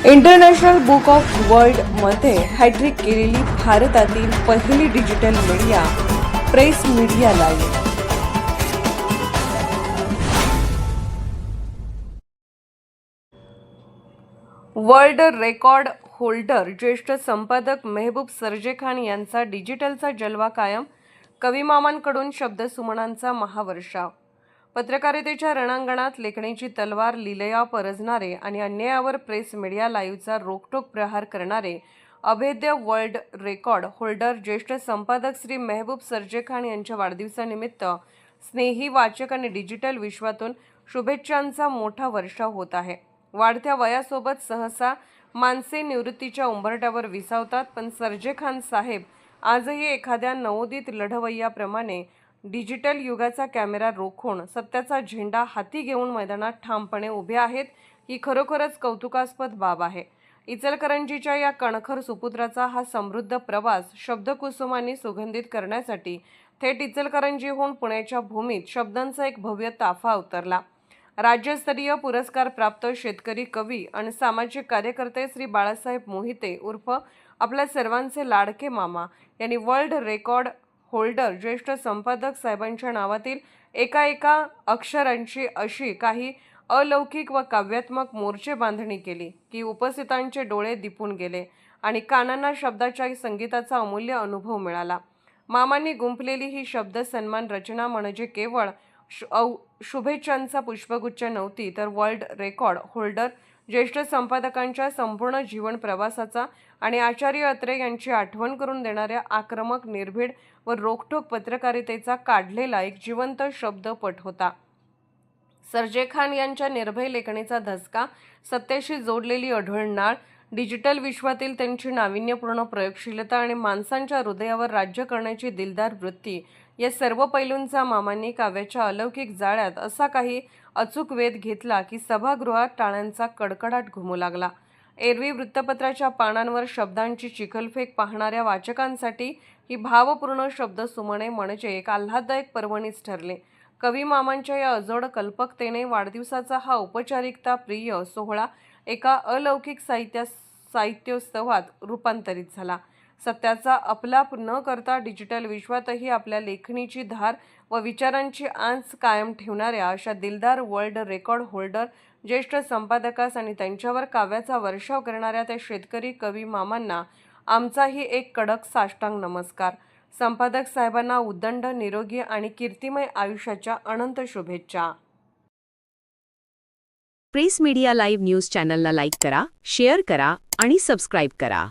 International book of world मध्ये hat trick केलेली भारतातील पहिली digital media press media live. World record holder ज्येष्ठ संपादक मेहबूब सरजेखान यांचा डिजिटलचा जलवा कायम. कविमामांकडून शब्दसुमनांचा महावर्षाव. पत्रकारितेच्या रणांगणात लेखणीची तलवार लिलया परजणारे आणि अन्यायावर प्रेस मीडिया लाईव्हचा रोखठोक प्रहार करणारे अभेद्य वर्ल्ड रेकॉर्ड होल्डर ज्येष्ठ संपादक श्री मेहबूब सरजेखान यांच्या वाढदिवसानिमित्त स्नेही वाचक आणि डिजिटल विश्वातून शुभेच्छांचा मोठा वर्षाव होत आहे. वाढत्या वयासोबत सहसा माणसे निवृत्तीच्या उंबरठ्यावर विसावतात, पण सरजेखान साहेब आजही एखाद्या नवोदित लढवय्याप्रमाणे डिजिटल युगाचा कॅमेरा रोखून सत्याचा झेंडा हाती घेऊन मैदानात ठामपणे उभे आहेत. ही खरोखरच कौतुकास्पद बाब आहे. इचलकरंजीच्या या कणखर सुपुत्राचा हा समृद्ध प्रवास शब्दकुसुमांनी सुगंधित करण्यासाठी थेट इचलकरंजीहून पुण्याच्या भूमीत शब्दांचा एक भव्य ताफा उतरला. राज्यस्तरीय पुरस्कार प्राप्त शेतकरी कवी आणि सामाजिक कार्यकर्ते श्री बाळासाहेब मोहिते उर्फ आपल्या सर्वांचे लाडके मामा यांनी वर्ल्ड रेकॉर्ड होल्डर ज्येष्ठ संपादक साहेबांच्या नावातील एका अक्षरांची अशी काही अलौकिक व काव्यात्मक मोर्चे बांधणी केली की उपस्थितांचे डोळे दिपून गेले आणि कानांना शब्दाच्या संगीताचा अमूल्य अनुभव मिळाला. मामांनी गुंफलेली ही शब्द सन्मान रचना म्हणजे केवळ शुभेच्छांचा पुष्पगुच्छ नव्हती, तर वर्ल्ड रेकॉर्ड होल्डर ज्येष्ठ संपादकांच्या संपूर्ण जीवन प्रवासाचा आणि आचार्य अत्रे यांची आठवण करून देणाऱ्या आक्रमक, निर्भीड व रोखठोक पत्रकारितेचा काढलेला एक जिवंत शब्दपट होता. सरजेखान यांच्या निर्भय लेखणीचा धसका, सत्याशी जोडलेली अढळ नाळ, डिजिटल विश्वातील त्यांची नाविन्यपूर्ण प्रयोगशीलता आणि माणसांच्या हृदयावर राज्य करण्याची दिलदार वृत्ती या सर्व पैलूंचा मामांनी काव्याच्या अलौकिक जाळ्यात असा काही अचूक वेध घेतला की सभागृहात टाळ्यांचा कडकडाट घुमू लागला. एरवी वृत्तपत्राच्या पानांवर शब्दांची चिखलफेक पाहणाऱ्या वाचकांसाठी ही भावपूर्ण शब्दसुमने म्हणजे एक आल्हाददायक पर्वणीच ठरले. कवी मामांच्या या अजोड कल्पकतेने वाढदिवसाचा हा औपचारिकता प्रिय सोहळा एका अलौकिक साहित्योत्सवात रूपांतरित झाला. सत्याचा अपलाप न करता डिजिटल विश्वातही आपल्या लेखणीची धार व विचारांची आंच कायम ठेवणाऱ्या अशा दिलदार वर्ल्ड रेकॉर्ड होल्डर ज्येष्ठ संपादकास आणि त्यांच्यावर काव्याचा वर्षाव करणाऱ्या त्या शेतकरी कवी मामांना आमचाही एक कडक साष्टांग नमस्कार. संपादक साहेबांना उदंड, निरोगी आणि कीर्तिमय आयुष्याच्या अनंत शुभेच्छा. प्रेस मीडिया लाईव्ह न्यूज चॅनलला लाईक करा, शेअर करा आणि सबस्क्राईब करा.